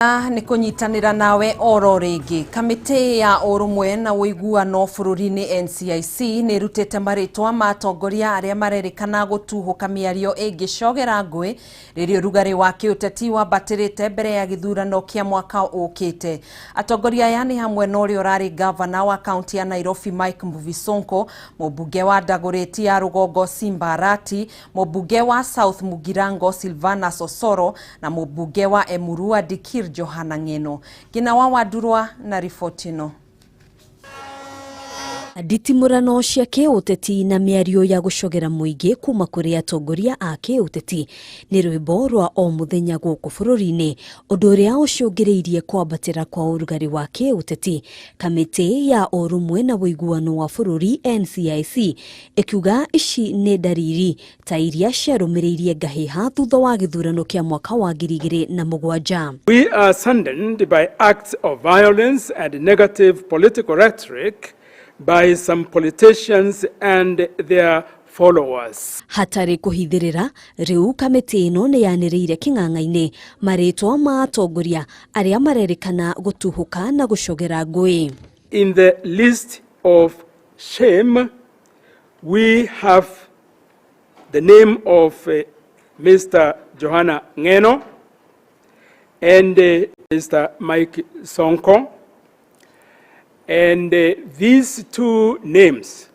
Ni kunyitanira nawe oro ringi. Kamite ya urumwe na uiguano bururi-ini NCIC ni rutete maritwa matongoria aria marerikana gutuhuka miario ingicogera ngui ririo rugari wa kiuteti wambatirite mbere ya githurano kia mwaka ukite. Atongoria aya ni hamwe na uria urari governor wa county ya Nairobi Mike Mbuvi-Sonko, mubunge wa Dagoretti ya Rugongo Simba Arati, mubunge wa South Mugirango Silvanus Osoro na mubunge wa Emurua Dikir Johana Ngeno. Gina wa Wadurwa na ripoti no. Nditimurano cia kiuteti na miario ya gucogera muingi kuma kuri atongoria a kiuteti ni rwimbo rwa o muthenya guku bururi-ini undu uria ucungireirie kwambatira kwa urugari wa kiuteti. Kamite ya urumwe na uiguano wa bururi NCIC ikiuga ici ni ndariri ta iria ciarumireirie ngahiha thutha wa githurano kia mwaka wa 2007. We are saddened by acts of violence and negative political rhetoric by some politicians and their followers. Hatari kuhithirira, riu kamite ino ni yaniriire king'ang'a-ini maritwa ma atongoria aria marerikana gutuhuka na gucogera ngui. In the list of shame, we have the name of Mr. Johana Ngeno and Mr. Mike Sonko. And these two names,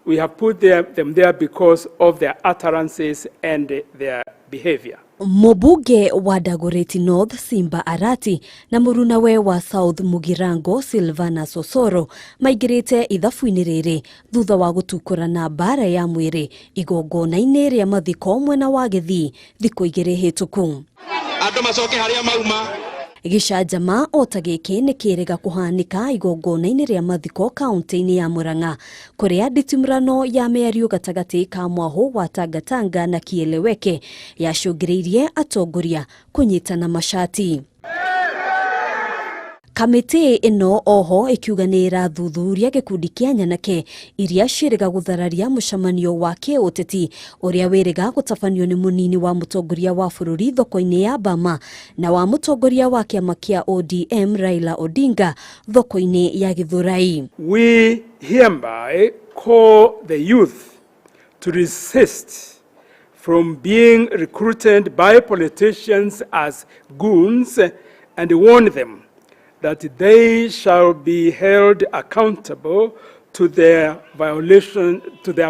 we have put them there because of their utterances and their behavior. Mubunge wa Dagoretti North Simba Arati na murunawe wa South Mugirango Silvanus Osoro maigirite ithabu-ini riri thutha wa gutukurana mbara ya mwiri igongona-ini ria mathiko mwena wa Githii thiku igiri hituku. Andu macoke haria mauma. Gicanjama o ta giki ni kirega kuhanika igongona-ini ria mathiko kaunti-ini ya Murang'a kuria nditimurano ya miario gatagati ka mwaho wa Tangatanga na Kieleweke yacungireirie atongoria kunyitana mashati. Kamite ino oho ikiuga ni irathuthuria gikundi kia nyanake iria cirega guthararia mucamanio wa kiuteti uria wirega gutabanio ni munini wa mutongoria wa bururi thoko-ini ya Bama na wa mutongoria wa kiama kia ODM Raila Odinga thoko-ini ya Githurai. We hereby call the youth to resist from being recruited by politicians as goons and warn them that they shall be held accountable to their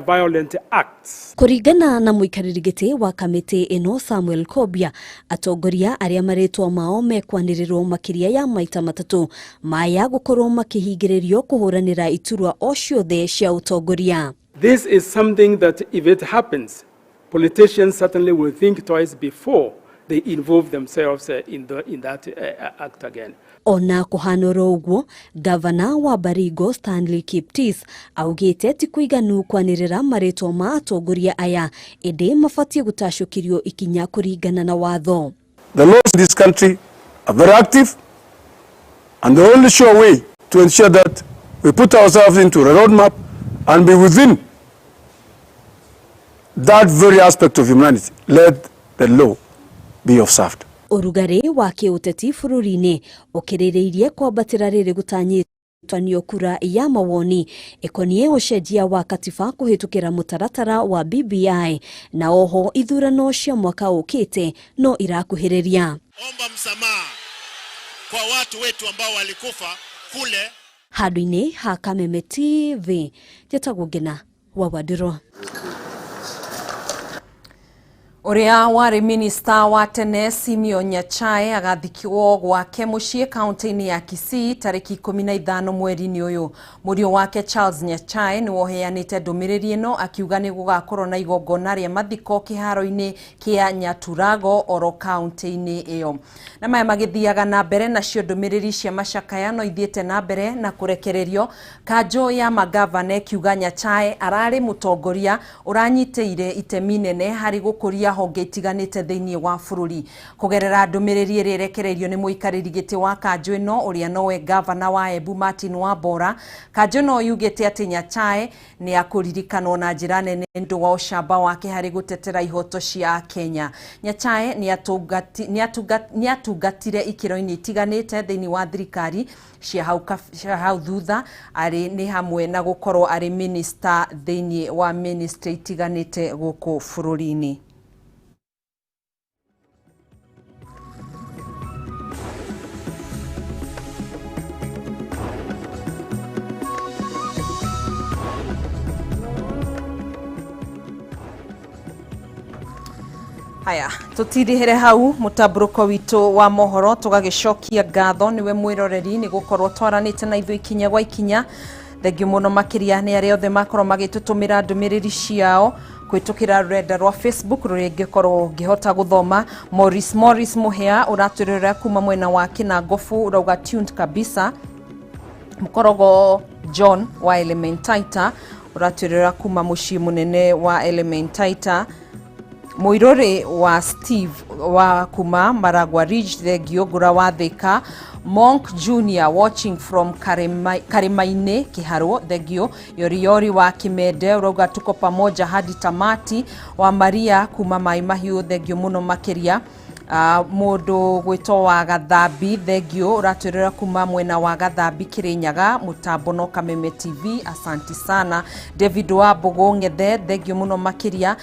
violent acts. Kuringana na muikariri giti wa kamite ino Samuel Kobia, atongoria aria maritwa mao mekwanirirwo makiria ya maita matatu maya gukorwo makihingiririo kuhuranira iturwa o ciothe cia utongoria. This is something that if it happens, politicians certainly will think twice before they involve themselves in that act again. Ona kuhanoro uguo, Governor wa Baringo Stanley Kiptis augite ti kuiganu kwanirira maritwa ma atongoria aya indi mabatie gutacukirio ikinya kuringana na watho. The laws in this country are very active, and the only sure way to ensure that we put ourselves into a roadmap and be within that very aspect of humanity, let the law be observed. Urugari wa kiuteti bururi-ini ukirireirie kwambatira riri gutanyitwanio kura ya mawoni ikonie ucenjia wa katiba kuhitukira mutaratara wa BBI na oho ithurano cia mwaka ukite no irakuhiriria. Omba msamaha kwa watu wetu ambao walikufa kule. Handu-ini ha Kameme TV jetagwo Gina wa Wadurwa. Uria wari minister wa tene Simeon Nyachae agathikwo gwake mucii kaunti-ini ya Kisii tariki 15 mweri-ini uyu. Murio wake Charles Nyachae ni woheanite ndumiriri ino akiuga ni gugakorwo na igongona ria mathiko kiharo-ini kia Nyaturago oro kaunti-ini iyo. Na maya magithiaga na mbere nacio ndumiriri cia macakayano ithiete na mbere na kurekererio. Kanjo ya magavana kiuga Nyachae arari mutongoria uranyiteire itemi nene hari gukuria honge itiganite thiini wa bururi kugerera ndumiriri iri rekereirio ni muikariri giti wa kanju ino uria nowe governor wa Embu Martin Wambora. Kanju no yugite ati Nyachae ni akuririkanwo na njira nene ndu wa ucamba wake hari gutetera ihoto cia Kenya. Nyachae ni atungatire ikiro-ini itiganite thiini wa thirikari cia hau thutha ari ni hamwe na gukorwo ari minister thiini wa ministry itiganite guku bururi-ini. Haya, tutirihere hau mutamburuko witu wa mohoro tugagicokia ngatho niwe mwiroreri ni gukorwo twaranite na ithu ikinya gwa ikinya. Thengio muno makiria ni aria othe makorwo magitutumira ndumiriri ciao kwitukira rurenda rwa Facebook ruri ngikorwo ngihota guthoma. Morris Muhea uraturira kuma mwena wa Kinangofu urauga tuned kabisa. Mukorogo John wa Elementaita uraturira kuma mucii munene wa Elementaita. Muirore wa Steve wa kuma Maragwa Ridge thengio ngura wa Thika. Monk Junior watching from Karimaine Kiharo thengio. Yori wa Kimede urauga tuko pamoja hadi tamati. Wa Maria kuma Mai Mahiu thengio muno makiria. Mundu gwitwo wa Gathambi thengio uraturira kuma mwena wa Gathambi Kirinyaga mutambo no Kameme TV asanti sana. David wa Bogo Ngethe thengio muno makiria.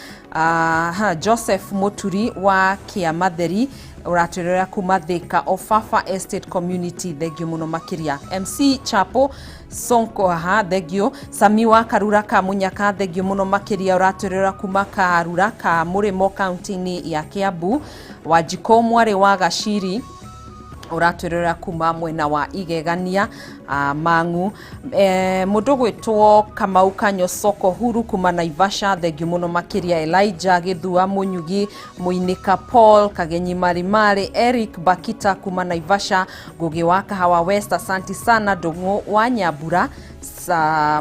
Joseph Moturi wa Kiamatheri uraturira kuma Thika Ofafa Estate Community thengio muno makiria. MC Chapo Sonko thengio. Sami wa Karura ka Munyaka thengio muno makiria uraturira kuma Karura ka Murimo county ya Kiambu. Wajiko mwari wa Gashiri uraturira kuma mwena wa Igegania Mangu. Mundu gwitwo Kamau Kanyosoko Huru kuma Naivasha thengio muno makiria. Elijah Githua Munyugi Muinika Paul Kagenyi Marimari. Eric Bakita kuma Naivasha. Ngugi wa Kahawa West asanti sana. Ndungu wa Nyambura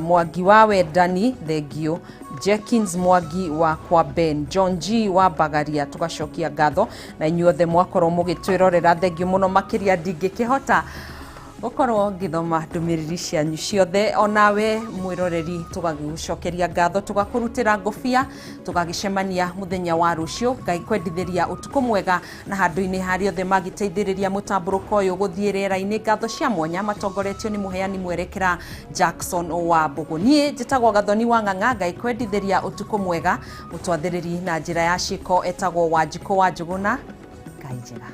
Mwangi wa Wendani thengio. Jenkins Mwagi wa kwa Ben. John G wa Bagaria tugacokia ngatho na inyuothe mwakorwo mugitwirorera thengio muno makiria ndingikihota gukorwo ngithoma ndumiriri cianyu ciothe. Onawe mwiroreri tugagigucokeria ngatho tugakurutira ngofia tugagicemania muthenya wa rucio. Ngai kwendithiria utuku mwega na handu-ini hari othe magiteithiriria mutamburuko uyu guthie rera-ini. Ngatho cia mwanya matongoretio ni muheani mwerekera Jackson wa Mbogo. Nie njitagwo Gathoni wa Ng'ang'a. Ngai kwendithiria utuku mwega. Mutwathiriri na njira ya ciko etagwo Wanjiko wa Njuguna. Ngai njega.